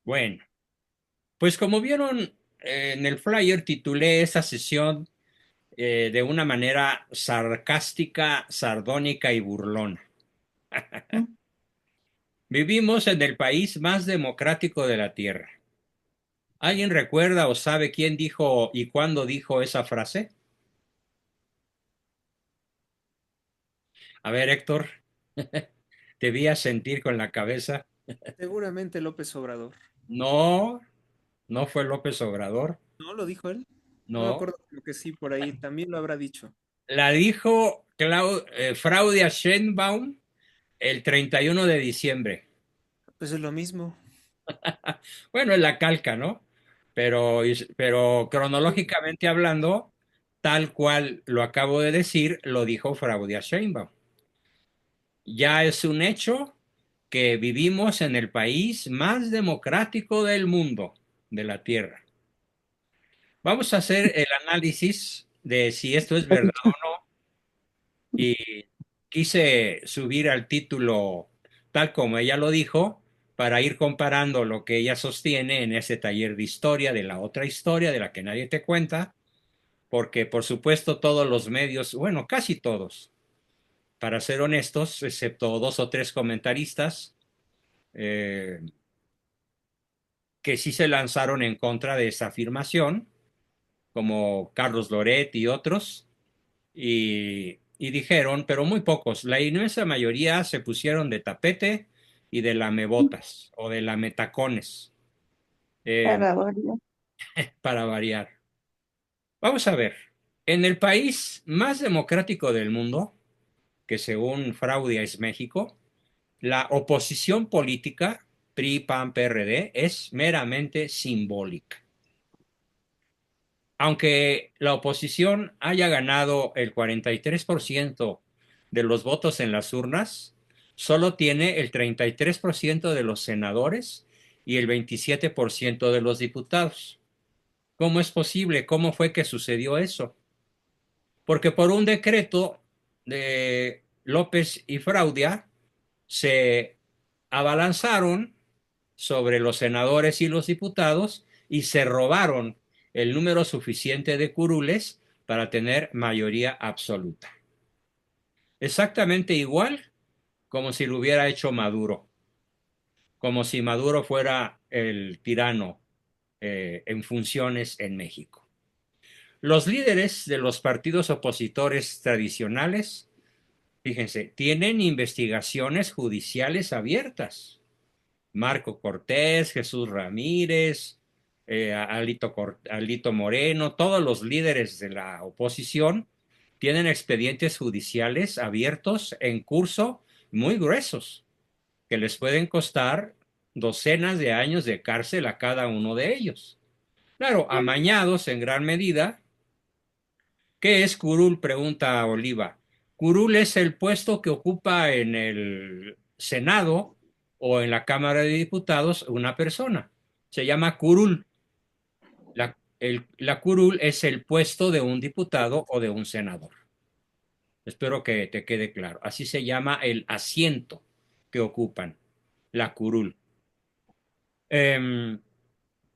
Bueno, pues como vieron en el flyer titulé esta sesión de una manera sarcástica, sardónica y burlona. Mm. Vivimos en el país más democrático de la Tierra. ¿Alguien recuerda o sabe quién dijo y cuándo dijo esa frase? A ver, Héctor, te vi a sentir con la cabeza. Seguramente López Obrador. No, no fue López Obrador. ¿No lo dijo él? No me No, acuerdo, como que sí, por ahí también lo habrá dicho. la dijo Claudia Sheinbaum el 31 de diciembre. Pues es lo mismo. Bueno, es la calca, ¿no? Pero Sí. cronológicamente hablando, tal cual lo acabo de decir, lo dijo Claudia Sheinbaum. Ya es un hecho que vivimos en el país más democrático del mundo, de la Tierra. Vamos a hacer el análisis de si esto es verdad o no y quise subir al título tal como ella lo dijo para ir comparando lo que ella sostiene en ese taller de historia, de la otra historia, de la que nadie te cuenta, porque por supuesto todos los medios, bueno, casi todos, para ser honestos, excepto dos o tres comentaristas, eh, que sí se lanzaron en contra de esa afirmación, como Carlos Loret y otros, y dijeron, pero muy pocos, la inmensa mayoría se pusieron de tapete y de lamebotas o de lametacones, eh, Para variar. para variar. Vamos a ver, en el país más democrático del mundo, que según Fraudia es México, la oposición política PRI, PAN, PRD es meramente simbólica. Aunque la oposición haya ganado el 43% de los votos en las urnas, solo tiene el 33% de los senadores y el 27% de los diputados. ¿Cómo es posible? ¿Cómo fue que sucedió eso? Porque por un decreto de López y Fraudia se abalanzaron sobre los senadores y los diputados y se robaron el número suficiente de curules para tener mayoría absoluta. Exactamente igual como si lo hubiera hecho Maduro, como si Maduro fuera el tirano en funciones en México. Los líderes de los partidos opositores tradicionales, fíjense, tienen investigaciones judiciales abiertas. Marco Cortés, Jesús Ramírez, Alito Moreno, todos los líderes de la oposición tienen expedientes judiciales abiertos en curso muy gruesos, que les pueden costar docenas de años de cárcel a cada uno de ellos. Claro, amañados en gran medida. ¿Qué es curul? Pregunta Oliva. Curul es el puesto que ocupa en el Senado o en la Cámara de Diputados una persona. Se llama curul. La curul es el puesto de un diputado o de un senador. Espero que te quede claro. Así se llama el asiento que ocupan, la curul. Em,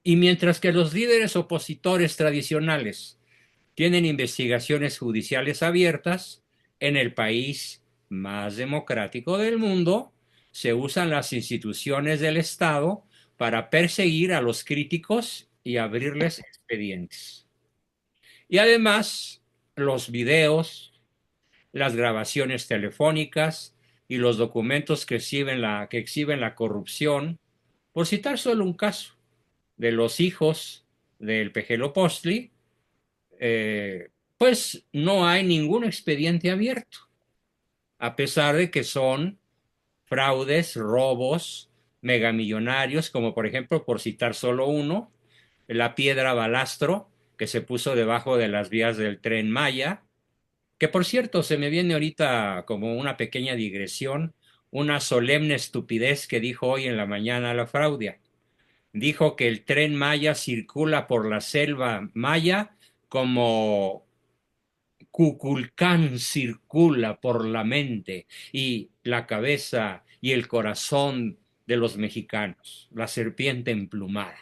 y mientras que los líderes opositores tradicionales tienen investigaciones judiciales abiertas, en el país más democrático del mundo se usan las instituciones del Estado para perseguir a los críticos y abrirles expedientes. Y además, los videos, las grabaciones telefónicas y los documentos que exhiben la corrupción, por citar solo un caso, de los hijos del Pejelopostli, pues no hay ningún expediente abierto, a pesar de que son fraudes, robos, megamillonarios, como por ejemplo, por citar solo uno, la piedra balastro que se puso debajo de las vías del tren Maya, que por cierto se me viene ahorita como una pequeña digresión, una solemne estupidez que dijo hoy en la mañana la Fraudia. Dijo que el tren Maya circula por la selva Maya como Kukulcán circula por la mente y la cabeza y el corazón de los mexicanos, la serpiente emplumada.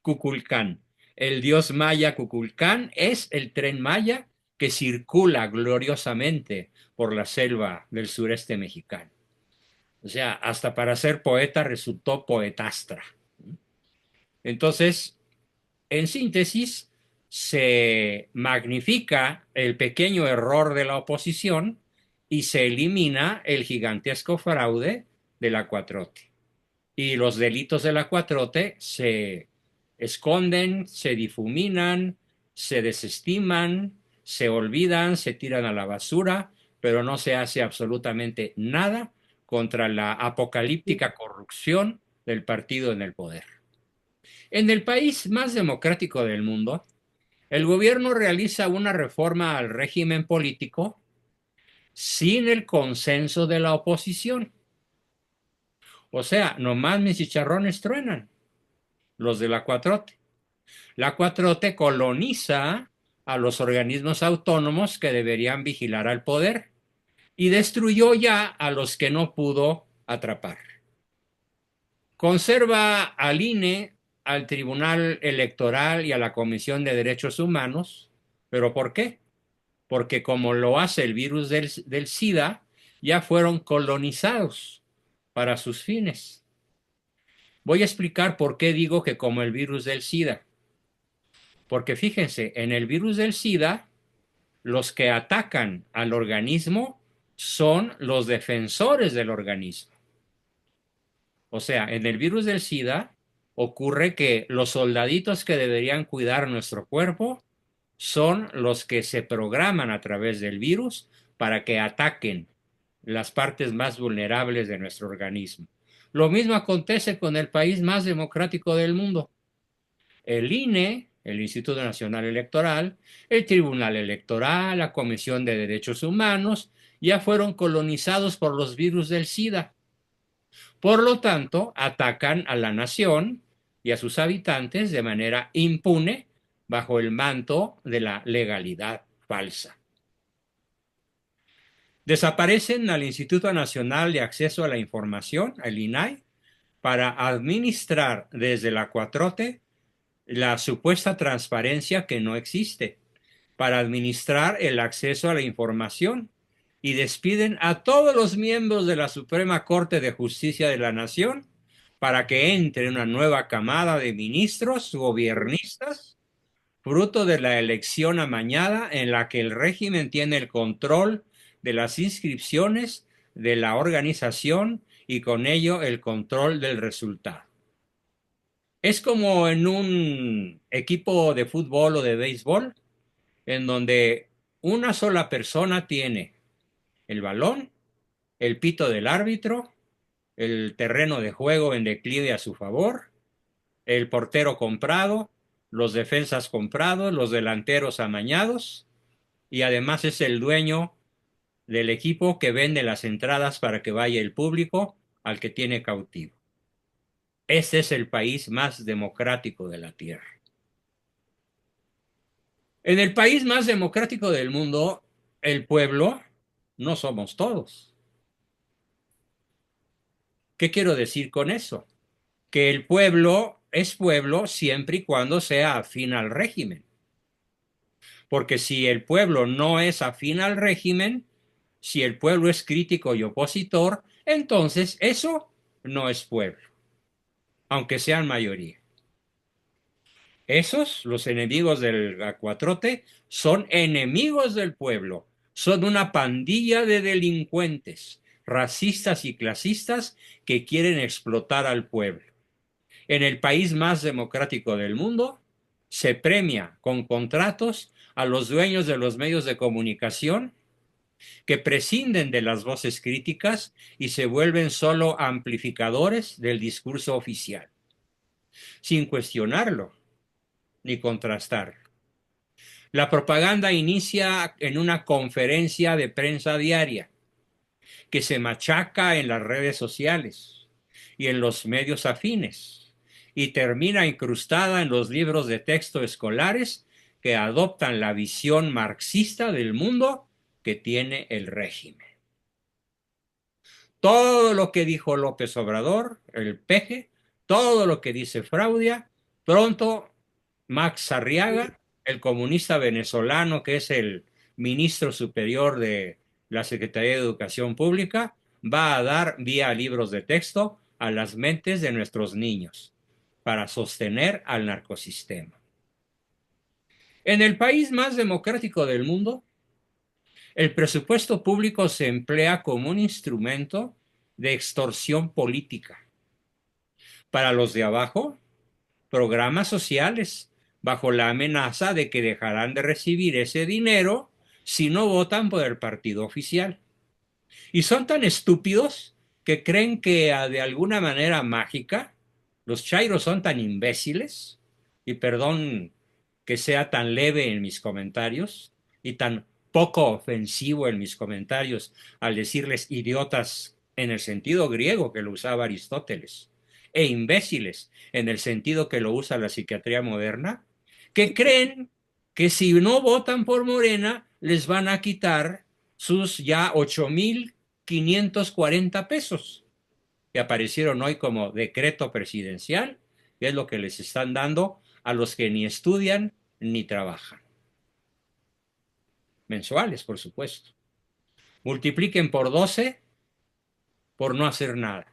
Cuculcán. El dios maya Cuculcán es el tren maya que circula gloriosamente por la selva del sureste mexicano. O sea, hasta para ser poeta resultó poetastra. Entonces, en síntesis, se magnifica el pequeño error de la oposición y se elimina el gigantesco fraude de la 4T. Y los delitos de la 4T se esconden, se difuminan, se desestiman, se olvidan, se tiran a la basura, pero no se hace absolutamente nada contra la apocalíptica corrupción del partido en el poder. En el país más democrático del mundo, el gobierno realiza una reforma al régimen político sin el consenso de la oposición. O sea, nomás mis chicharrones truenan, los de la 4T. La 4T coloniza a los organismos autónomos que deberían vigilar al poder y destruyó ya a los que no pudo atrapar. Conserva al INE, al Tribunal Electoral y a la Comisión de Derechos Humanos. ¿Pero por qué? Porque como lo hace el virus del SIDA, ya fueron colonizados para sus fines. Voy a explicar por qué digo que como el virus del SIDA. Porque fíjense, en el virus del SIDA, los que atacan al organismo son los defensores del organismo. O sea, en el virus del SIDA ocurre que los soldaditos que deberían cuidar nuestro cuerpo son los que se programan a través del virus para que ataquen las partes más vulnerables de nuestro organismo. Lo mismo acontece con el país más democrático del mundo. El INE, el Instituto Nacional Electoral, el Tribunal Electoral, la Comisión de Derechos Humanos, ya fueron colonizados por los virus del SIDA. Por lo tanto, atacan a la nación y a sus habitantes de manera impune bajo el manto de la legalidad falsa. Desaparecen al Instituto Nacional de Acceso a la Información, el INAI, para administrar desde la 4T la supuesta transparencia que no existe, para administrar el acceso a la información, y despiden a todos los miembros de la Suprema Corte de Justicia de la Nación para que entre una nueva camada de ministros gobiernistas, fruto de la elección amañada en la que el régimen tiene el control de las inscripciones de la organización y con ello el control del resultado. Es como en un equipo de fútbol o de béisbol, en donde una sola persona tiene el balón, el pito del árbitro, el terreno de juego en declive a su favor, el portero comprado, los defensas comprados, los delanteros amañados, y además es el dueño del equipo que vende las entradas para que vaya el público al que tiene cautivo. Este es el país más democrático de la Tierra. En el país más democrático del mundo, el pueblo no somos todos. ¿Qué quiero decir con eso? Que el pueblo es pueblo siempre y cuando sea afín al régimen. Porque si el pueblo no es afín al régimen, si el pueblo es crítico y opositor, entonces eso no es pueblo, aunque sean mayoría. Esos, los enemigos del 4T, son enemigos del pueblo, son una pandilla de delincuentes, racistas y clasistas que quieren explotar al pueblo. En el país más democrático del mundo, se premia con contratos a los dueños de los medios de comunicación que prescinden de las voces críticas y se vuelven solo amplificadores del discurso oficial, sin cuestionarlo ni contrastarlo. La propaganda inicia en una conferencia de prensa diaria que se machaca en las redes sociales y en los medios afines y termina incrustada en los libros de texto escolares que adoptan la visión marxista del mundo que tiene el régimen. todo lo que dijo López Obrador, el peje, todo lo que dice Fraudia, pronto Max Arriaga, el comunista venezolano que es el ministro superior de la Secretaría de Educación Pública, va a dar vía libros de texto a las mentes de nuestros niños para sostener al narcosistema. En el país más democrático del mundo, el presupuesto público se emplea como un instrumento de extorsión política. Para los de abajo, programas sociales, bajo la amenaza de que dejarán de recibir ese dinero si no votan por el partido oficial. Y son tan estúpidos que creen que de alguna manera mágica, los chairos son tan imbéciles, y perdón que sea tan leve en mis comentarios y tan poco ofensivo en mis comentarios al decirles idiotas en el sentido griego que lo usaba Aristóteles, e imbéciles en el sentido que lo usa la psiquiatría moderna, que creen que si no votan por Morena les van a quitar sus ya 8,540 pesos que aparecieron hoy como decreto presidencial, que es lo que les están dando a los que ni estudian ni trabajan. Mensuales, por supuesto. Multipliquen por 12 por no hacer nada.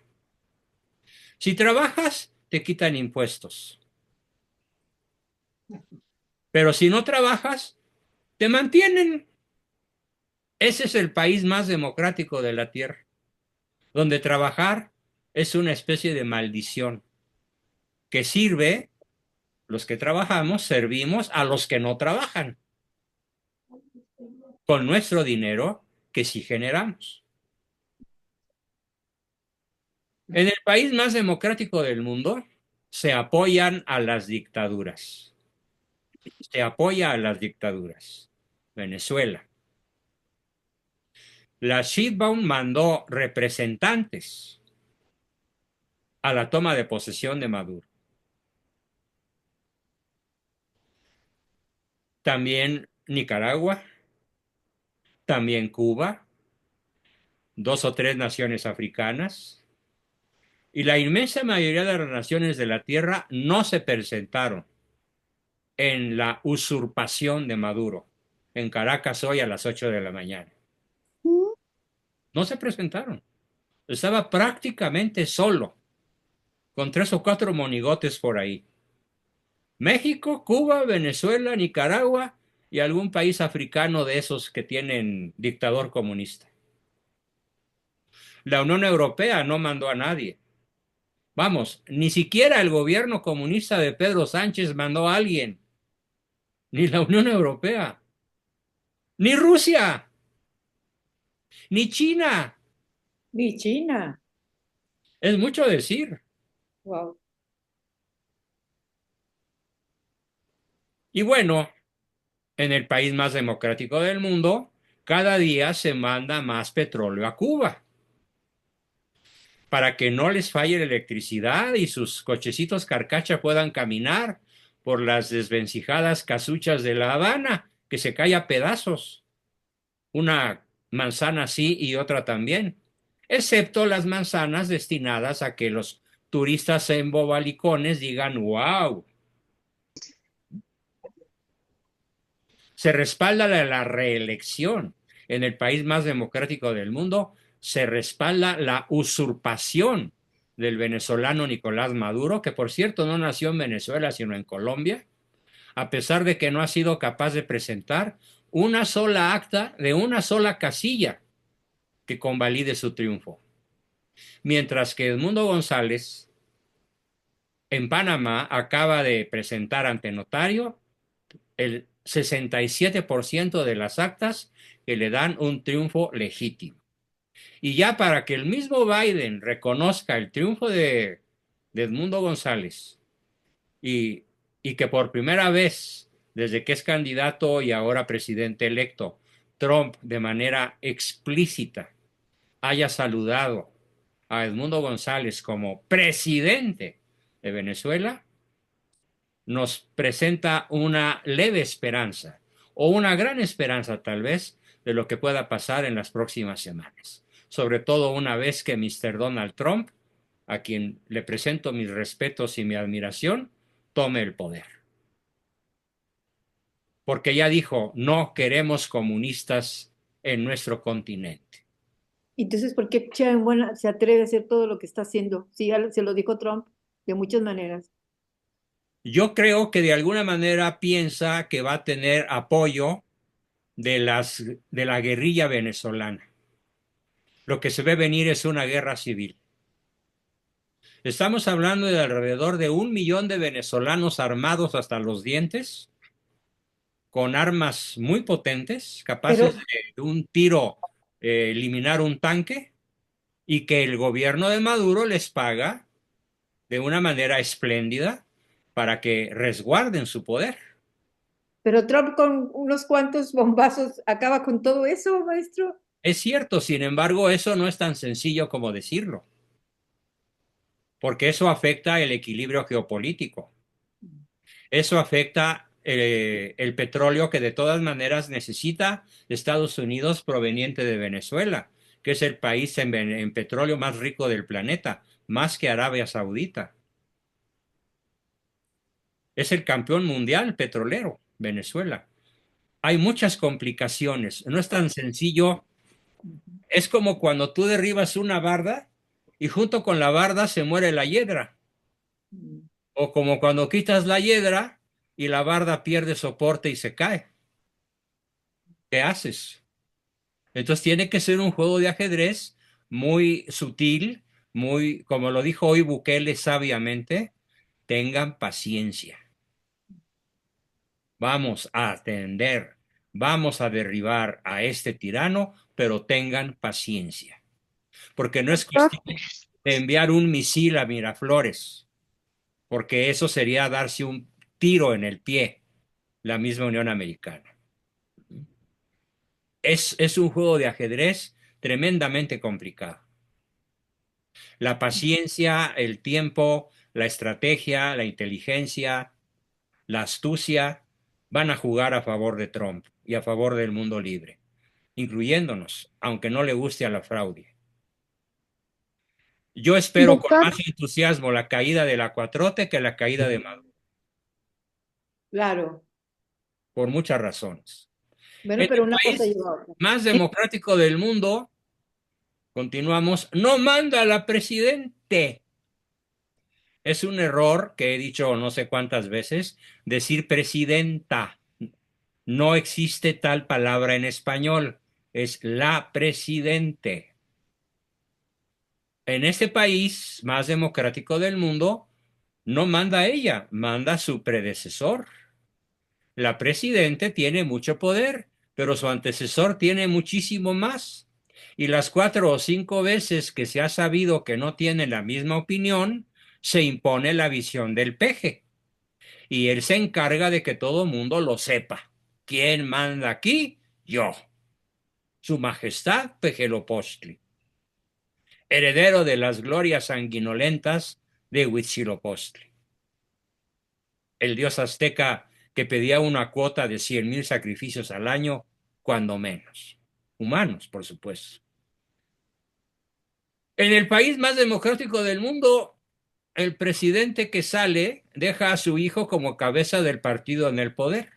Si trabajas, te quitan impuestos. Pero si no trabajas, te mantienen. Ese es el país más democrático de la Tierra, donde trabajar es una especie de maldición que sirve, los que trabajamos, servimos a los que no trabajan, con nuestro dinero que sí generamos. En el país más democrático del mundo, se apoyan a las dictaduras. Se apoya a las dictaduras. Venezuela. La Sheinbaum mandó representantes a la toma de posesión de Maduro. También Nicaragua, también Cuba, 2 o 3 naciones africanas, y la inmensa mayoría de las naciones de la Tierra no se presentaron en la usurpación de Maduro en Caracas hoy a las 8 de la mañana. No se presentaron. Estaba prácticamente solo, con 3 o 4 monigotes por ahí. México, Cuba, Venezuela, Nicaragua y algún país africano de esos que tienen dictador comunista. La Unión Europea no mandó a nadie. Vamos, ni siquiera el gobierno comunista de Pedro Sánchez mandó a alguien. Ni la Unión Europea. Ni Rusia. Ni China. Ni China. Es mucho decir. Wow. Y bueno, en el país más democrático del mundo, cada día se manda más petróleo a Cuba para que no les falle la electricidad y sus cochecitos carcacha puedan caminar por las desvencijadas casuchas de La Habana, que se cae a pedazos. Una manzana sí y otra también, excepto las manzanas destinadas a que los turistas en bobalicones digan, wow. Se respalda la reelección. En el país más democrático del mundo, se respalda la usurpación del venezolano Nicolás Maduro, que por cierto no nació en Venezuela, sino en Colombia, a pesar de que no ha sido capaz de presentar una sola acta de una sola casilla que convalide su triunfo. Mientras que Edmundo González, en Panamá, acaba de presentar ante notario el 67% de las actas que le dan un triunfo legítimo. Y ya para que el mismo Biden reconozca el triunfo de Edmundo González y, y que por primera vez, desde que es candidato y ahora presidente electo, Trump de manera explícita haya saludado a Edmundo González como presidente de Venezuela, nos presenta una leve esperanza o una gran esperanza tal vez de lo que pueda pasar en las próximas semanas. sobre todo una vez que Mr. Donald Trump, a quien le presento mis respetos y mi admiración, tome el poder. Porque ya dijo, no queremos comunistas en nuestro continente. Entonces, ¿por qué Sheinbaum se atreve a hacer todo lo que está haciendo? Sí, ya se lo dijo Trump de muchas maneras. Yo creo que de alguna manera piensa que va a tener apoyo de la guerrilla venezolana. Lo que se ve venir es una guerra civil. Estamos hablando de alrededor de 1 millón de venezolanos armados hasta los dientes, con armas muy potentes, capaces Pero, de un tiro eliminar un tanque, y que el gobierno de Maduro les paga de una manera espléndida para que resguarden su poder. pero Trump con unos cuantos bombazos acaba con todo eso, maestro. Es cierto, sin embargo, eso no es tan sencillo como decirlo, porque eso afecta el equilibrio geopolítico. Eso afecta el petróleo que de todas maneras necesita Estados Unidos proveniente de Venezuela, que es el país en petróleo más rico del planeta, más que Arabia Saudita. Es el campeón mundial petrolero, Venezuela. Hay muchas complicaciones, no es tan sencillo. Es como cuando tú derribas una barda y junto con la barda se muere la hiedra. O como cuando quitas la hiedra y la barda pierde soporte y se cae. ¿Qué haces? Entonces tiene que ser un juego de ajedrez muy sutil, muy, como lo dijo hoy Bukele sabiamente, tengan paciencia. Vamos a atender, vamos a derribar a este tirano, pero tengan paciencia. Porque no es Doctor, cuestión de enviar un misil a Miraflores, porque eso sería darse un tiro en el pie, la misma Unión Americana. Es un juego de ajedrez tremendamente complicado. La paciencia, el tiempo, la estrategia, la inteligencia, la astucia van a jugar a favor de Trump y a favor del mundo libre, incluyéndonos, aunque no le guste a la fraude. Yo espero con doctor, más entusiasmo la caída de la Cuatrote que la caída de Maduro, Claro. por muchas razones. Bueno, En pero el una cosa país lleva a otra. más democrático del mundo, continuamos, no manda a la presidente. Es un error que he dicho no sé cuántas veces, decir presidenta. No existe tal palabra en español, es la presidente. En este país más democrático del mundo, no manda ella, manda su predecesor. La presidente tiene mucho poder, pero su antecesor tiene muchísimo más. Y las 4 o 5 veces que se ha sabido que no tiene la misma opinión, se impone la visión del peje. Y él se encarga de que todo mundo lo sepa. ¿Quién manda aquí? Yo. Su Majestad Pejelopostli, heredero de las glorias sanguinolentas de Huitzilopochtli, el dios azteca que pedía una cuota de 100,000 sacrificios al año, cuando menos. Humanos, por supuesto. En el país más democrático del mundo, el presidente que sale deja a su hijo como cabeza del partido en el poder.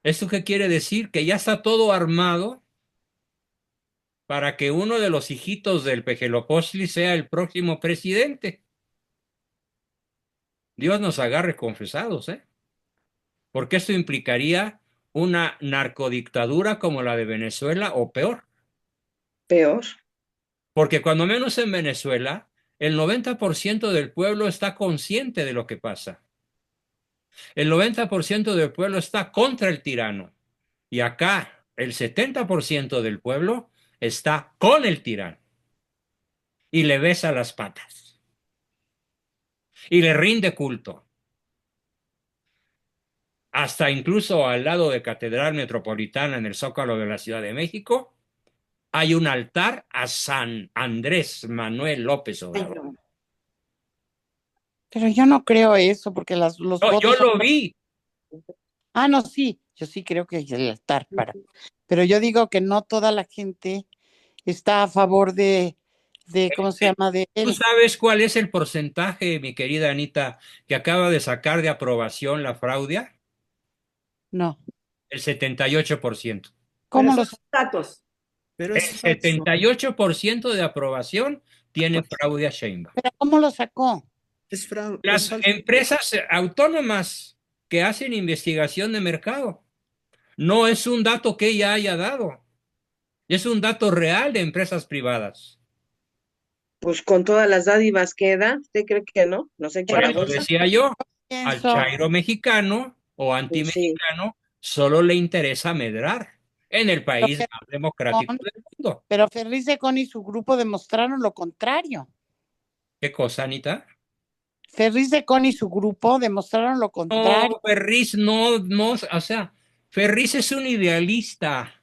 ¿Esto qué quiere decir? Que ya está todo armado para que uno de los hijitos del Pejelopostli sea el próximo presidente. Dios nos agarre confesados, ¿eh? Porque esto implicaría una narcodictadura como la de Venezuela o peor. peor. Porque cuando menos en Venezuela, el 90% del pueblo está consciente de lo que pasa. El 90% del pueblo está contra el tirano. Y acá el 70% del pueblo está con el tirano. Y le besa las patas. Y le rinde culto. Hasta incluso al lado de Catedral Metropolitana en el Zócalo de la Ciudad de México, hay un altar a San Andrés Manuel López Ay, Obrador. no. Pero yo no creo eso, porque los No, yo votos son... lo vi. Ah, no, sí, yo sí creo que hay el altar para. Pero yo digo que no toda la gente está a favor ¿cómo se llama? De ¿Tú él. sabes cuál es el porcentaje, mi querida Anita, que acaba de sacar de aprobación la fraude? No. El 78%. Pero ¿Cómo es, Son los? datos. pero El es falso. 78% de aprobación tiene fraude a Sheinbaum. ¿Pero cómo lo sacó? Es Las falso. empresas autónomas que hacen investigación de mercado. No es un dato que ella haya dado. Es un dato real de empresas privadas. Pues con todas las dádivas que da, ¿usted cree que no? ¿No se echa Por la eso bolsa? decía yo, al Pienso, chairo mexicano o Pues sí. antimexicano solo le interesa medrar en el país pero más democrático del mundo. pero Ferriz Secón y su grupo demostraron lo contrario. ¿Qué cosa, Anita? Ferriz Secón y su grupo demostraron lo contrario. No, Ferriz no, o sea, Ferriz es un idealista.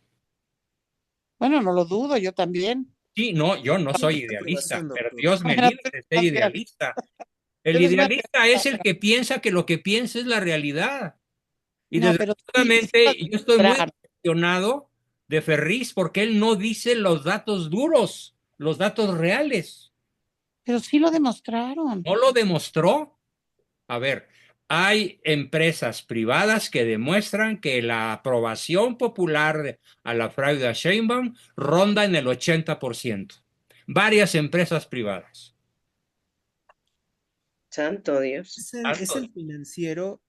Bueno, no lo dudo, yo también. Sí, no, yo no soy idealista, Aprobación, pero doctor. Dios me Bueno, libre de ser idealista. El pero es una idealista es el pregunta. que piensa que lo que piensa es la realidad. Y No, pero sí lo desgraciadamente yo estoy muy demostraron. decepcionado de Ferriz porque él no dice los datos duros, los datos reales. Pero sí lo demostraron. No lo demostró. A ver, hay empresas privadas que demuestran que la aprobación popular a la fraude a Sheinbaum ronda en el 80%. Varias empresas privadas. Santo Dios. Es el Financiero,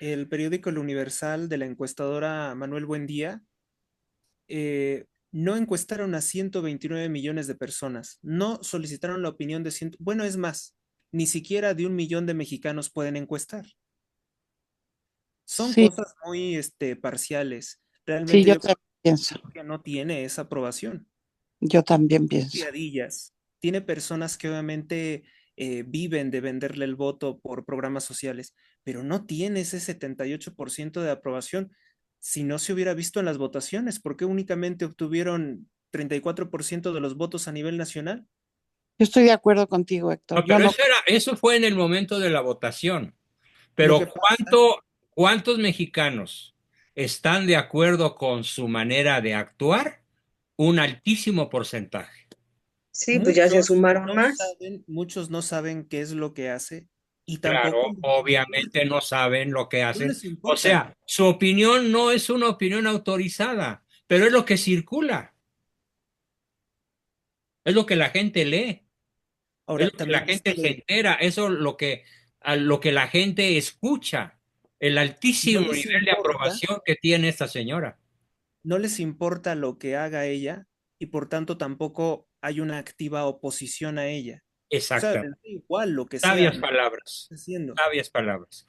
el periódico El Universal de la encuestadora Manuel Buendía. No encuestaron a 129 millones de personas. No solicitaron la opinión de Bueno, es más, ni siquiera de 1 millón de mexicanos pueden encuestar. Son Sí, cosas muy parciales. sí, Realmente yo yo creo también pienso. que no tiene esa aprobación. Yo también pienso. Fiadillas. Tiene personas que obviamente viven de venderle el voto por programas sociales, pero no tiene ese 78% de aprobación. Si no se hubiera visto en las votaciones, ¿por qué únicamente obtuvieron 34% de los votos a nivel nacional? Yo estoy de acuerdo contigo, Héctor. No, Yo pero no. eso fue en el momento de la votación. Lo Pero que pasa, ¿cuántos mexicanos están de acuerdo con su manera de actuar? Un altísimo porcentaje. Sí, pues ya se sumaron no más. saben, muchos no saben qué es lo que hace y Claro, tampoco obviamente no saben lo que no hacen. les O importa. sea, su opinión no es una opinión autorizada, pero es lo que circula, es lo que la gente lee, es Ahora, lo que la también gente se entera, eso es a lo que la gente escucha, el no altísimo les nivel de importa aprobación que tiene esta señora. no les importa lo que haga ella y por tanto tampoco hay una activa oposición a ella. O sea, les Exactamente. da igual lo que sea Sabias lo que palabras, esté haciendo, sabias palabras.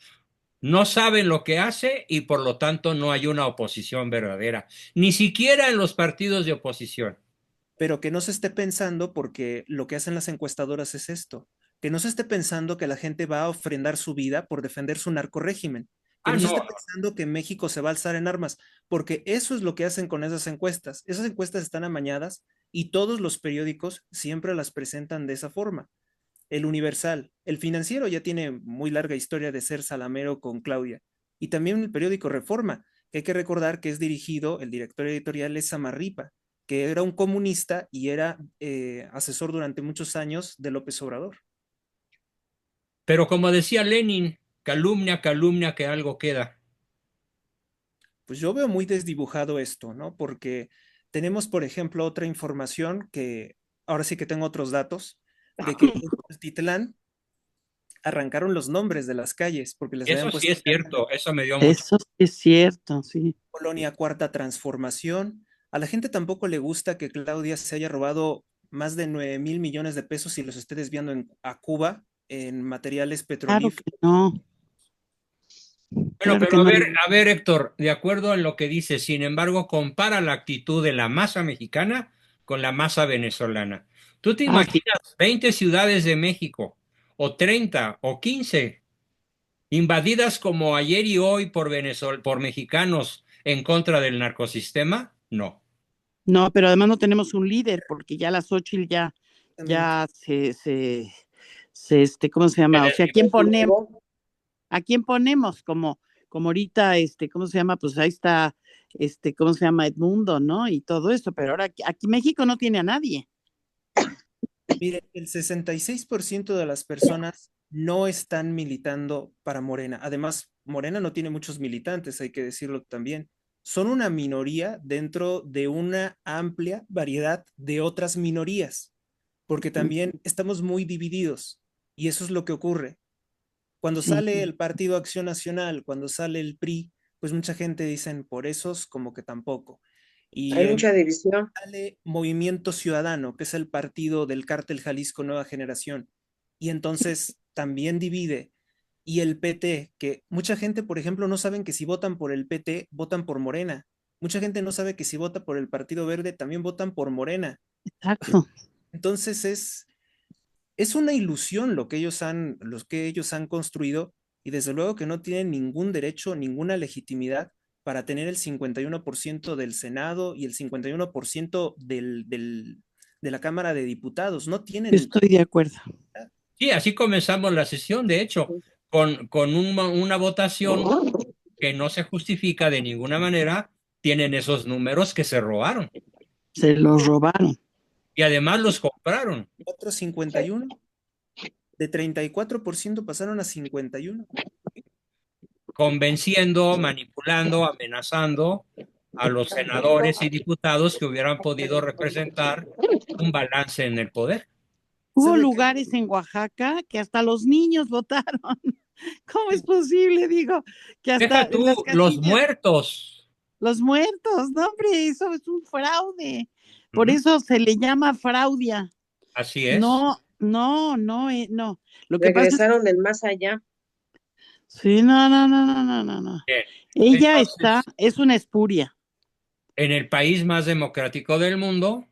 No saben lo que hace y por lo tanto no hay una oposición verdadera, ni siquiera en los partidos de oposición. pero que no se esté pensando, porque lo que hacen las encuestadoras es esto, que no se esté pensando que la gente va a ofrendar su vida por defender su narcorrégimen, que Ah, no se no, esté pensando que México se va a alzar en armas, porque eso es lo que hacen con esas encuestas. Esas encuestas están amañadas y todos los periódicos siempre las presentan de esa forma. El Universal, el Financiero ya tiene muy larga historia de ser salamero con Claudia. Y también el periódico Reforma, que hay que recordar que es dirigido, el director editorial es Samarripa, que era un comunista y era asesor durante muchos años de López Obrador. pero como decía Lenin, calumnia, calumnia, que algo queda. Pues yo veo muy desdibujado esto, ¿no? Porque tenemos, por ejemplo, otra información que ahora sí que tengo otros datos, de que en Titlán arrancaron los nombres de las calles porque les habían Eso sí puesto es cierto, eso me dio mucho. Eso sí es cierto, sí. Colonia Cuarta Transformación. A la gente tampoco le gusta que Claudia se haya robado más de 9,000 millones de pesos y los esté desviando a Cuba en materiales Claro petrolíferos. que no, Bueno, claro que pero no. a ver, Héctor, de acuerdo a lo que dice, sin embargo, compara la actitud de la masa mexicana con la masa venezolana. ¿Tú te Ah, sí, imaginas 20 ciudades de México, o 30, o 15, invadidas como ayer y hoy por mexicanos en contra del narcosistema? No. no, pero además no tenemos un líder porque ya la Xóchitl Exactamente. ya ¿cómo se llama? O sea, ¿a quién ponemos? Como ahorita, ¿cómo se llama? Pues ahí está ¿cómo se llama? Edmundo, ¿no? Y todo eso, pero ahora aquí México no tiene a nadie. Mire, el 66% de las personas no están militando para Morena. Además, Morena no tiene muchos militantes, hay que decirlo también. Son una minoría dentro de una amplia variedad de otras minorías, porque también estamos muy divididos y eso es lo que ocurre. Cuando Sí. sale el Partido Acción Nacional, cuando sale el PRI, pues mucha gente dicen por esos como que tampoco. Y Hay mucha división. sale Movimiento Ciudadano, que es el partido del Cártel Jalisco Nueva Generación, y entonces también divide. Y el PT, que mucha gente, por ejemplo, no saben que si votan por el PT, votan por Morena. Mucha gente no sabe que si vota por el Partido Verde, también votan por Morena. Exacto. Entonces es una ilusión lo que ellos han construido y desde luego que no tienen ningún derecho, ninguna legitimidad para tener el 51% del Senado y el 51% de la Cámara de Diputados. No tienen... Estoy de acuerdo. Sí, así comenzamos la sesión, de hecho, con una votación que no se justifica de ninguna manera, tienen esos números que se robaron Se los robaron. y además los compraron, 4,51. De 34% pasaron a 51. convenciendo, manipulando, amenazando a los senadores y diputados que hubieran podido representar un balance en el poder. Hubo ¿Sabe qué? lugares en Oaxaca que hasta los niños votaron. ¿Cómo es posible? Digo, que hasta Deja en las tú los casillas, muertos. los muertos, no, hombre, eso es un fraude. Por Ujú, eso se le llama fraudia. así es. No, no, no, no. Lo que pasa es, Regresaron del más allá. sí, no, no, no, no, no, no, no. Bien. Ella Entonces, es una espuria. en el país más democrático del mundo,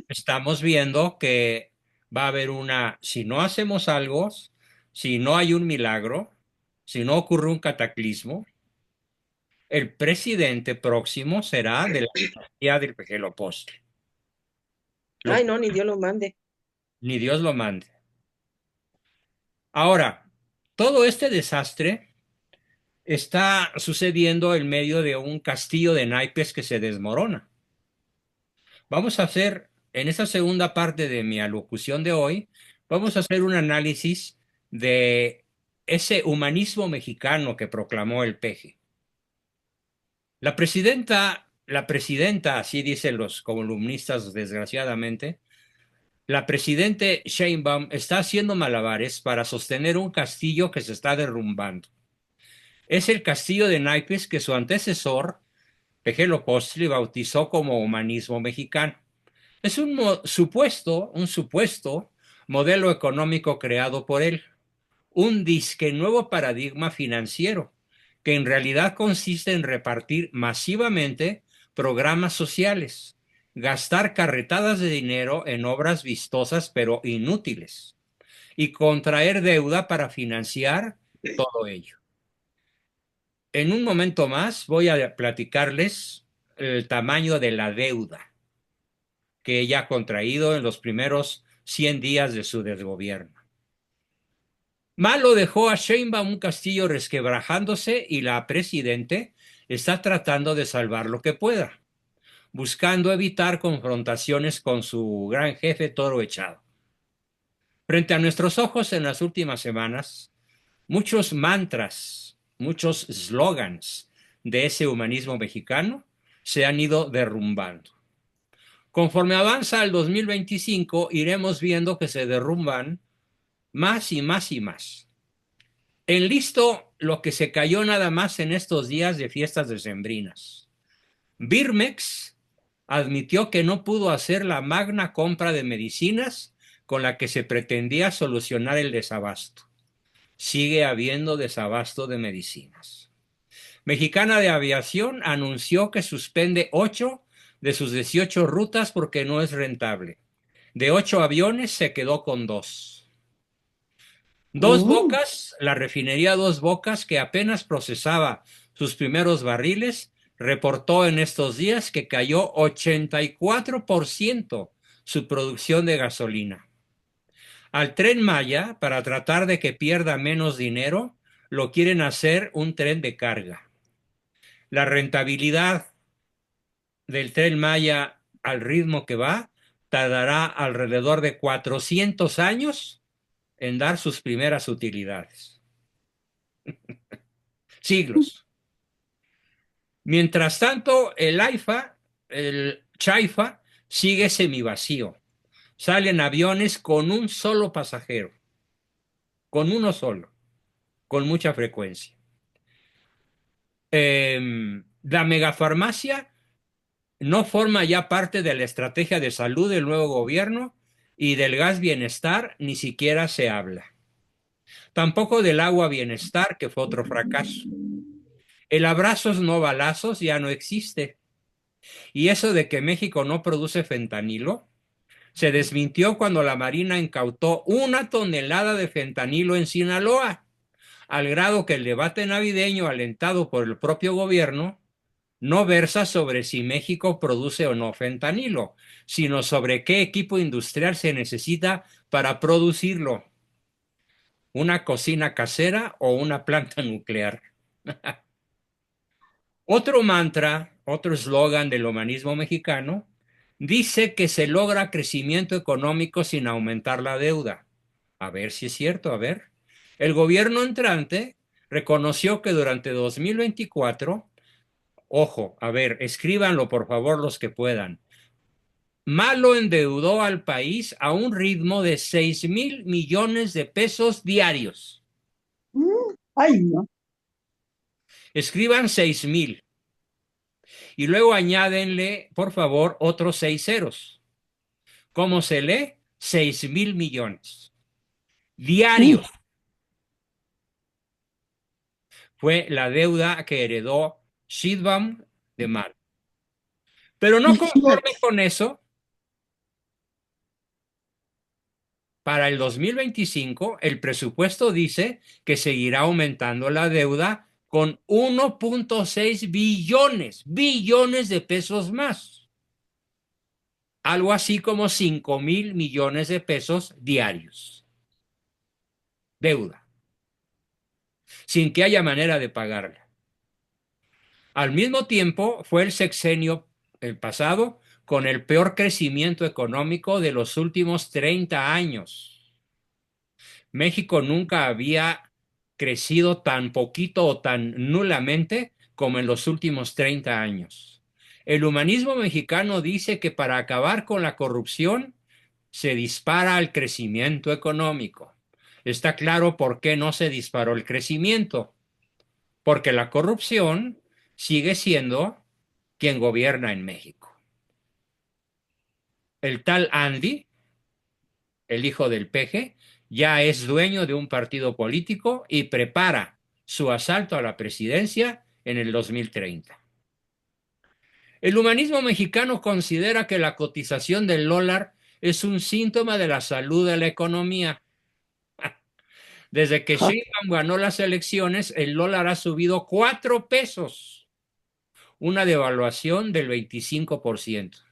estamos viendo que va a haber si no hacemos algo, si no hay un milagro, si no ocurre un cataclismo, el presidente próximo será de la dinastía del Pejelopostre. Lo Ay, cual no, ni Dios lo mande. ni Dios lo mande. Ahora, todo este desastre está sucediendo en medio de un castillo de naipes que se desmorona. Vamos a hacer, en esta segunda parte de mi alocución de hoy, vamos a hacer un análisis de ese humanismo mexicano que proclamó el Peje. La presidenta, así dicen los columnistas desgraciadamente, la presidente Sheinbaum está haciendo malabares para sostener un castillo que se está derrumbando. Es el castillo de naipes que su antecesor, Pejelo Postli, bautizó como humanismo mexicano. Es un supuesto modelo económico creado por él, un disque nuevo paradigma financiero, que en realidad consiste en repartir masivamente programas sociales, gastar carretadas de dinero en obras vistosas pero inútiles, y contraer deuda para financiar todo ello. En un momento más voy a platicarles el tamaño de la deuda que ella ha contraído en los primeros 100 días de su desgobierno. Malo dejó a Sheinbaum un castillo resquebrajándose y la presidente está tratando de salvar lo que pueda, buscando evitar confrontaciones con su gran jefe Toro Echado. Frente a nuestros ojos en las últimas semanas, muchos mantras, muchos slogans de ese humanismo mexicano se han ido derrumbando. Conforme avanza el 2025, iremos viendo que se derrumban más y más y más. Enlisto lo que se cayó nada más en estos días de fiestas decembrinas. Birmex admitió que no pudo hacer la magna compra de medicinas con la que se pretendía solucionar el desabasto. Sigue habiendo desabasto de medicinas. Mexicana de Aviación anunció que suspende 8 de sus 18 rutas porque no es rentable. De 8 aviones se quedó con 2. Dos Bocas, la refinería Dos Bocas, que apenas procesaba sus primeros barriles, reportó en estos días que cayó 84% su producción de gasolina. Al Tren Maya, para tratar de que pierda menos dinero, lo quieren hacer un tren de carga. la rentabilidad del Tren Maya al ritmo que va tardará alrededor de 400 años en dar sus primeras utilidades. Siglos. Mientras tanto, el Chaifa, sigue semivacío. Salen aviones con un solo pasajero, con uno solo, con mucha frecuencia. La megafarmacia no forma ya parte de la estrategia de salud del nuevo gobierno y del gas bienestar ni siquiera se habla. Tampoco del agua bienestar, que fue otro fracaso. El abrazos no balazos ya no existe. Y eso de que México no produce fentanilo se desmintió cuando la Marina incautó 1 tonelada de fentanilo en Sinaloa, al grado que el debate navideño alentado por el propio gobierno no versa sobre si México produce o no fentanilo, sino sobre qué equipo industrial se necesita para producirlo. ¿Una cocina casera o una planta nuclear? Otro mantra, otro eslogan del humanismo mexicano, dice que se logra crecimiento económico sin aumentar la deuda. A ver si es cierto, a ver. El gobierno entrante reconoció que durante 2024, ojo, a ver, escríbanlo por favor los que puedan, Malo endeudó al país a un ritmo de 6,000 millones de pesos diarios. Ay, no. Escriban 6,000 y luego añádenle, por favor, otros 6 ceros. ¿Cómo se lee? 6,000 millones diarios. Fue la deuda que heredó Sheinbaum de Mar. Pero no conforme con eso, para el 2025 el presupuesto dice que seguirá aumentando la deuda con 1.6 billones de pesos más. Algo así como 5,000 millones de pesos diarios. Deuda. Sin que haya manera de pagarla. Al mismo tiempo, fue el sexenio, el pasado, con el peor crecimiento económico de los últimos 30 años. México nunca había crecido tan poquito o tan nulamente como en los últimos 30 años. El humanismo mexicano dice que para acabar con la corrupción se dispara el crecimiento económico. Está claro por qué no se disparó el crecimiento. Porque la corrupción sigue siendo quien gobierna en México. El tal Andy, el hijo del peje, ya es dueño de un partido político y prepara su asalto a la presidencia en el 2030. El humanismo mexicano considera que la cotización del dólar es un síntoma de la salud de la economía. Desde que Sheinbaum ganó las elecciones, el dólar ha subido 4 pesos, una devaluación del 25%.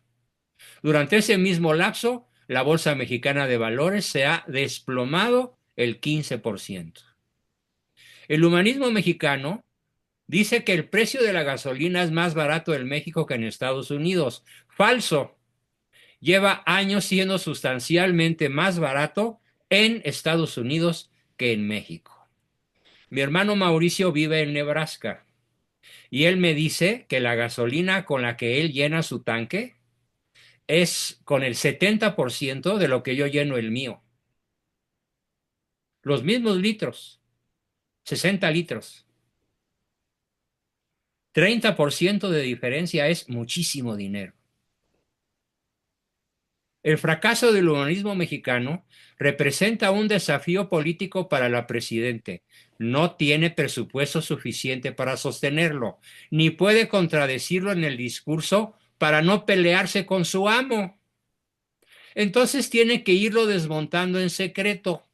Durante ese mismo lapso, la Bolsa Mexicana de Valores se ha desplomado el 15%. El humanismo mexicano dice que el precio de la gasolina es más barato en México que en Estados Unidos. Falso. Lleva años siendo sustancialmente más barato en Estados Unidos que en México. Mi hermano Mauricio vive en Nebraska y él me dice que la gasolina con la que él llena su tanque es con el 70% de lo que yo lleno el mío. Los mismos litros, 60 litros. 30% de diferencia es muchísimo dinero. El fracaso del humanismo mexicano representa un desafío político para la presidente. No tiene presupuesto suficiente para sostenerlo, ni puede contradecirlo en el discurso para no pelearse con su amo. Entonces tiene que irlo desmontando en secreto,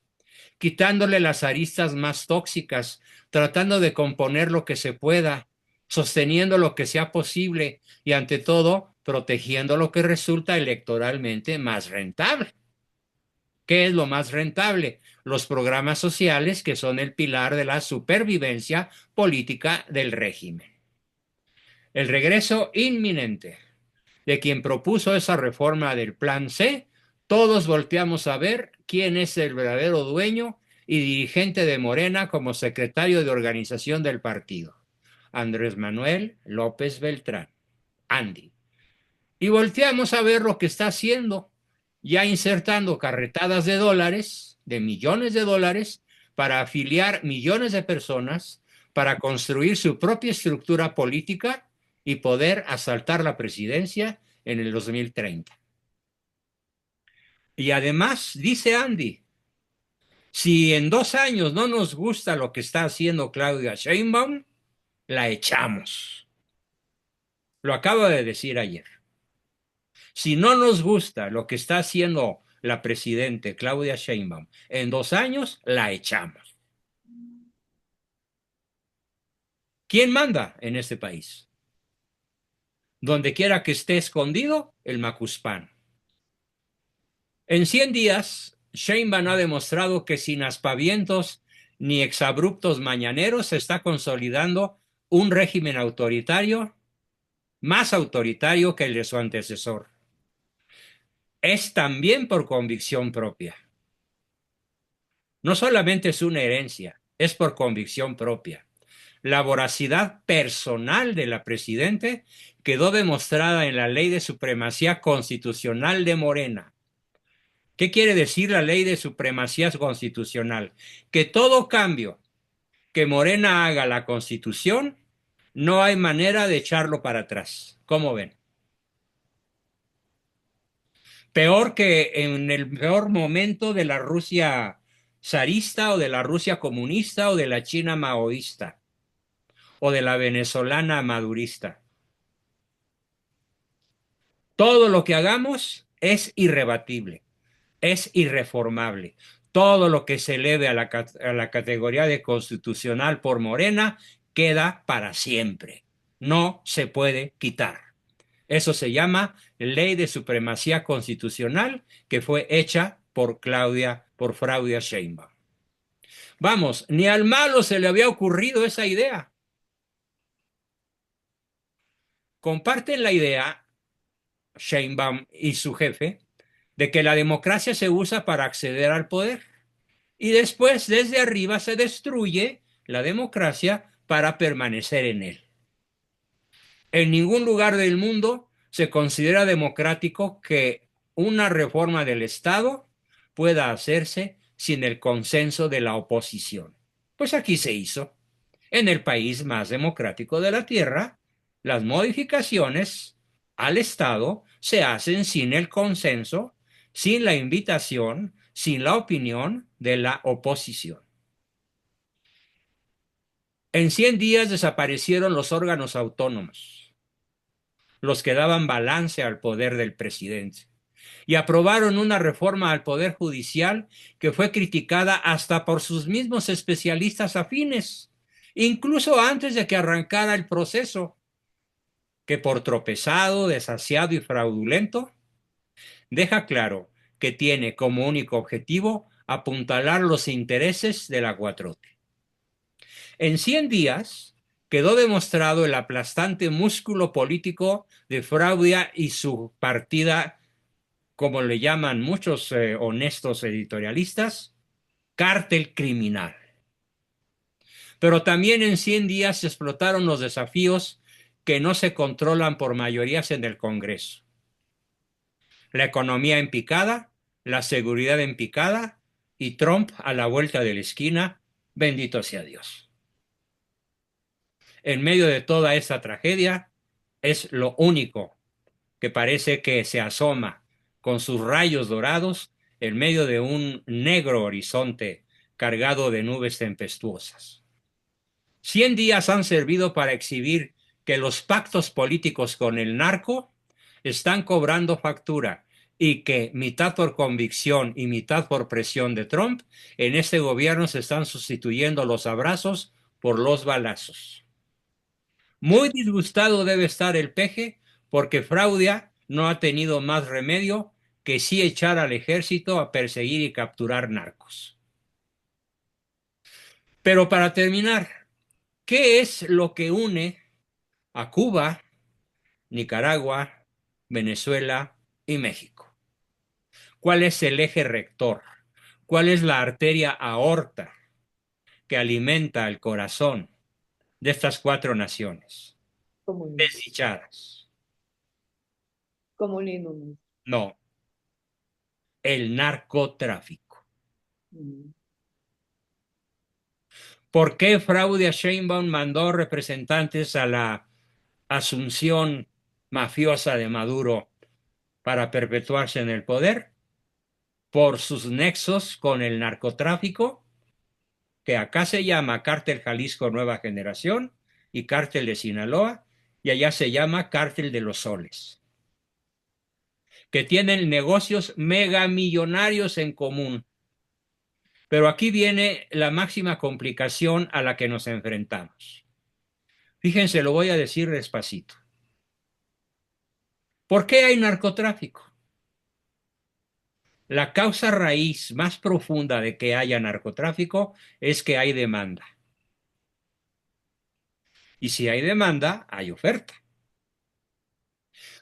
quitándole las aristas más tóxicas, tratando de componer lo que se pueda, sosteniendo lo que sea posible y ante todo protegiendo lo que resulta electoralmente más rentable. ¿Qué es lo más rentable? Los programas sociales, que son el pilar de la supervivencia política del régimen. El regreso inminente de quien propuso esa reforma del Plan C, todos volteamos a ver quién es el verdadero dueño y dirigente de Morena como secretario de organización del partido. Andrés Manuel López Beltrán, Andy. Y volteamos a ver lo que está haciendo, ya insertando carretadas de dólares, de millones de dólares, para afiliar millones de personas, para construir su propia estructura política y poder asaltar la presidencia en el 2030. Y además, dice Andy, si en 2 años no nos gusta lo que está haciendo Claudia Sheinbaum, la echamos. Lo acaba de decir ayer. Si no nos gusta lo que está haciendo la presidente Claudia Sheinbaum, en 2 años la echamos. ¿Quién manda en este país? Donde quiera que esté escondido, el Macuspán. En 100 días, Sheinbaum ha demostrado que sin aspavientos ni exabruptos mañaneros se está consolidando un régimen autoritario, más autoritario que el de su antecesor. Es también por convicción propia. No solamente es una herencia, es por convicción propia. La voracidad personal de la presidente quedó demostrada en la Ley de Supremacía Constitucional de Morena. ¿Qué quiere decir la Ley de Supremacía Constitucional? Que todo cambio que Morena haga a la Constitución, no hay manera de echarlo para atrás. ¿Cómo ven? Peor que en el peor momento de la Rusia zarista o de la Rusia comunista o de la China maoísta o de la venezolana madurista. Todo lo que hagamos es irrebatible, es irreformable. Todo lo que se eleve a la categoría de constitucional por Morena queda para siempre. No se puede quitar. Eso se llama Ley de Supremacía Constitucional, que fue hecha por Claudia Sheinbaum. Vamos, ni al malo se le había ocurrido esa idea. Comparten la idea, Sheinbaum y su jefe, de que la democracia se usa para acceder al poder y después desde arriba se destruye la democracia para permanecer en él. En ningún lugar del mundo se considera democrático que una reforma del Estado pueda hacerse sin el consenso de la oposición. Pues aquí se hizo. En el país más democrático de la Tierra, las modificaciones al Estado se hacen sin el consenso, sin la invitación, sin la opinión de la oposición. En 100 días desaparecieron los órganos autónomos, los que daban balance al poder del presidente, y aprobaron una reforma al Poder Judicial que fue criticada hasta por sus mismos especialistas afines, incluso antes de que arrancara el proceso, que por tropezado, desasiado y fraudulento, deja claro que tiene como único objetivo apuntalar los intereses de la 4T. En 100 días quedó demostrado el aplastante músculo político de Fraudia y su partida, como le llaman muchos honestos editorialistas, cártel criminal. Pero también en 100 días se explotaron los desafíos que no se controlan por mayorías en el Congreso. La economía en picada, la seguridad en picada y Trump a la vuelta de la esquina, bendito sea Dios. En medio de toda esa tragedia es lo único que parece que se asoma con sus rayos dorados en medio de un negro horizonte cargado de nubes tempestuosas. 100 días han servido para exhibir que los pactos políticos con el narco están cobrando factura y que mitad por convicción y mitad por presión de Trump, en este gobierno se están sustituyendo los abrazos por los balazos. Muy disgustado debe estar el peje porque Fraudia no ha tenido más remedio que sí echar al ejército a perseguir y capturar narcos. Pero para terminar, ¿qué es lo que une a Cuba, Nicaragua, Venezuela y México. ¿Cuál es el eje rector? ¿Cuál es la arteria aorta que alimenta el corazón de estas 4 naciones? Comunismo. Desdichadas. Comunismo. No, el narcotráfico. Mm. ¿Por qué Claudia Sheinbaum mandó representantes a la asunción mafiosa de Maduro para perpetuarse en el poder? Por sus nexos con el narcotráfico, que acá se llama Cártel Jalisco Nueva Generación y Cártel de Sinaloa, y allá se llama Cártel de los Soles, que tienen negocios megamillonarios en común. Pero aquí viene la máxima complicación a la que nos enfrentamos. Fíjense, lo voy a decir despacito. ¿Por qué hay narcotráfico? La causa raíz más profunda de que haya narcotráfico es que hay demanda. Y si hay demanda, hay oferta.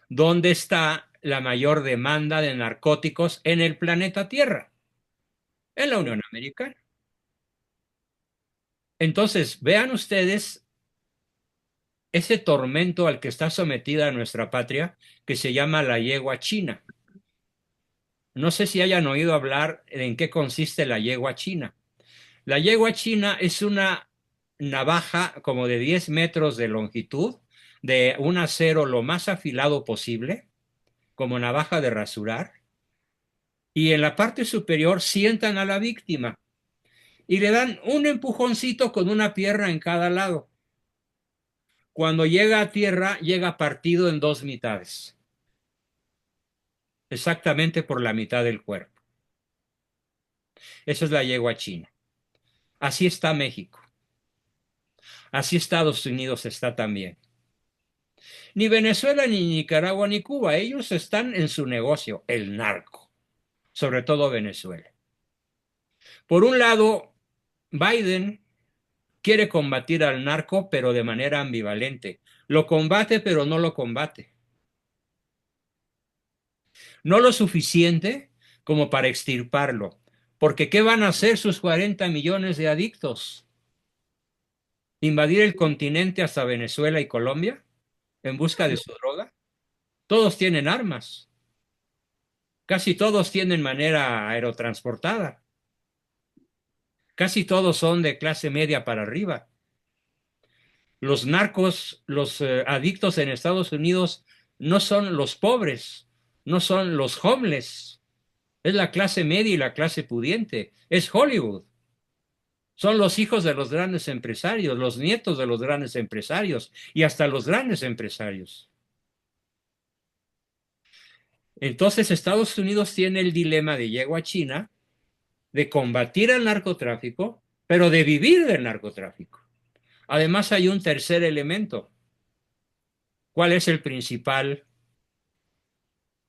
¿Dónde está la mayor demanda de narcóticos en el planeta Tierra? En la Unión Americana. Entonces, vean ustedes ese tormento al que está sometida nuestra patria, que se llama la yegua china. No sé si hayan oído hablar de en qué consiste la yegua china. La yegua china es una navaja como de 10 metros de longitud, de un acero lo más afilado posible, como navaja de rasurar, y en la parte superior sientan a la víctima y le dan un empujoncito con una pierna en cada lado. Cuando llega a tierra, llega partido en 2 mitades, exactamente por la mitad del cuerpo. Esa es la yegua china. Así está México. Así Estados Unidos está también. Ni Venezuela, ni Nicaragua, ni Cuba. Ellos están en su negocio, el narco, sobre todo Venezuela. Por un lado, Biden quiere combatir al narco, pero de manera ambivalente. Lo combate, pero no lo combate. No lo suficiente como para extirparlo. Porque ¿qué van a hacer sus 40 millones de adictos? ¿Invadir el continente hasta Venezuela y Colombia en busca de su droga? Todos tienen armas. Casi todos tienen manera aerotransportada. Casi todos son de clase media para arriba. Los narcos, los adictos en Estados Unidos no son los pobres, no son los homeless, es la clase media y la clase pudiente, es Hollywood. Son los hijos de los grandes empresarios, los nietos de los grandes empresarios y hasta los grandes empresarios. Entonces Estados Unidos tiene el dilema de llego a China, de combatir el narcotráfico, pero de vivir del narcotráfico. Además hay un tercer elemento. ¿Cuál es el principal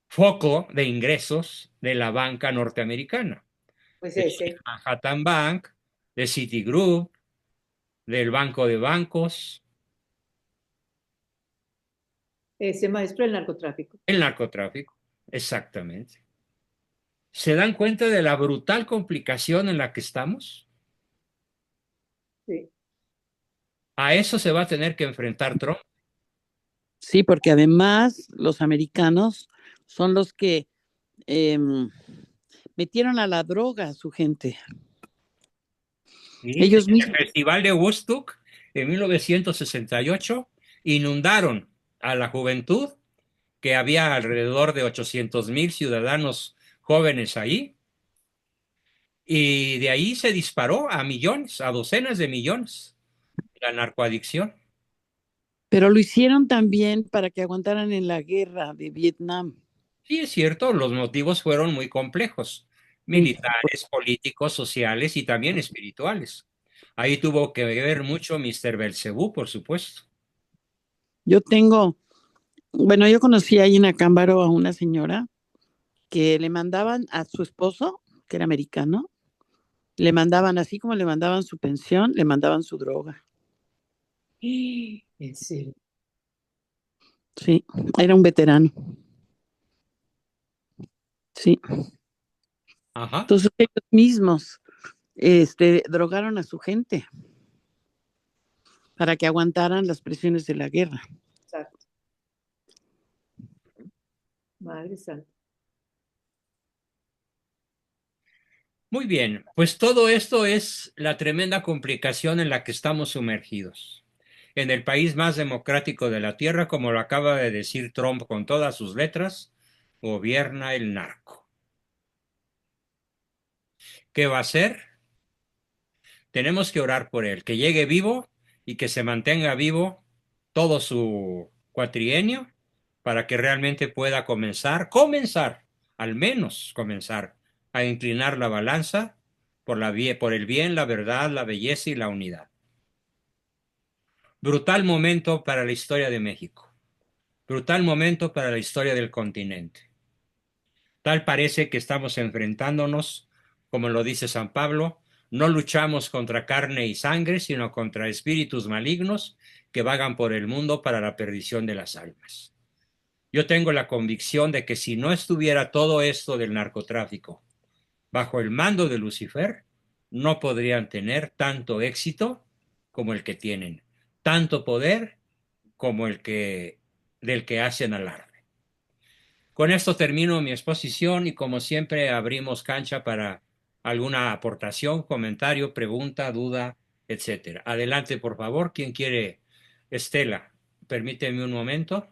foco de ingresos de la banca norteamericana? Pues De ese. Manhattan Bank, de Citigroup, del Banco de Bancos, Ese maestro del narcotráfico. el narcotráfico, exactamente. ¿Se dan cuenta de la brutal complicación en la que estamos? Sí. A eso se va a tener que enfrentar Trump. Sí, porque además los americanos son los que metieron a la droga a su gente. ¿Sí? Ellos En el mismos. Festival de Woodstock en 1968 inundaron a la juventud, que había alrededor de 800,000 ciudadanos jóvenes ahí, y de ahí se disparó a millones, a docenas de millones, la narcoadicción. Pero lo hicieron también para que aguantaran en la guerra de Vietnam. Sí, es cierto, los motivos fueron muy complejos, militares, políticos, sociales y también espirituales. Ahí tuvo que ver mucho Mr. Belcebú, por supuesto. Yo yo conocí ahí en Acámbaro a una señora que le mandaban a su esposo, que era americano, le mandaban, así como le mandaban su pensión, le mandaban su droga. En serio. Sí, era un veterano. Sí. Ajá. Entonces ellos mismos drogaron a su gente para que aguantaran las presiones de la guerra. Exacto. Madre santa. Muy bien, pues todo esto es la tremenda complicación en la que estamos sumergidos. En el país más democrático de la Tierra, como lo acaba de decir Trump con todas sus letras, gobierna el narco. ¿Qué va a hacer? Tenemos que orar por él, que llegue vivo y que se mantenga vivo todo su cuatrienio para que realmente pueda comenzar, al menos comenzar a inclinar la balanza por el bien, la verdad, la belleza y la unidad. Brutal momento para la historia de México. Brutal momento para la historia del continente. Tal parece que estamos enfrentándonos, como lo dice San Pablo, no luchamos contra carne y sangre, sino contra espíritus malignos que vagan por el mundo para la perdición de las almas. Yo tengo la convicción de que si no estuviera todo esto del narcotráfico bajo el mando de Lucifer, no podrían tener tanto éxito como el que tienen, tanto poder como del que hacen alarde. Con esto termino mi exposición y como siempre abrimos cancha para alguna aportación, comentario, pregunta, duda, etcétera. Adelante, por favor. ¿Quién quiere? Estela, permíteme un momento.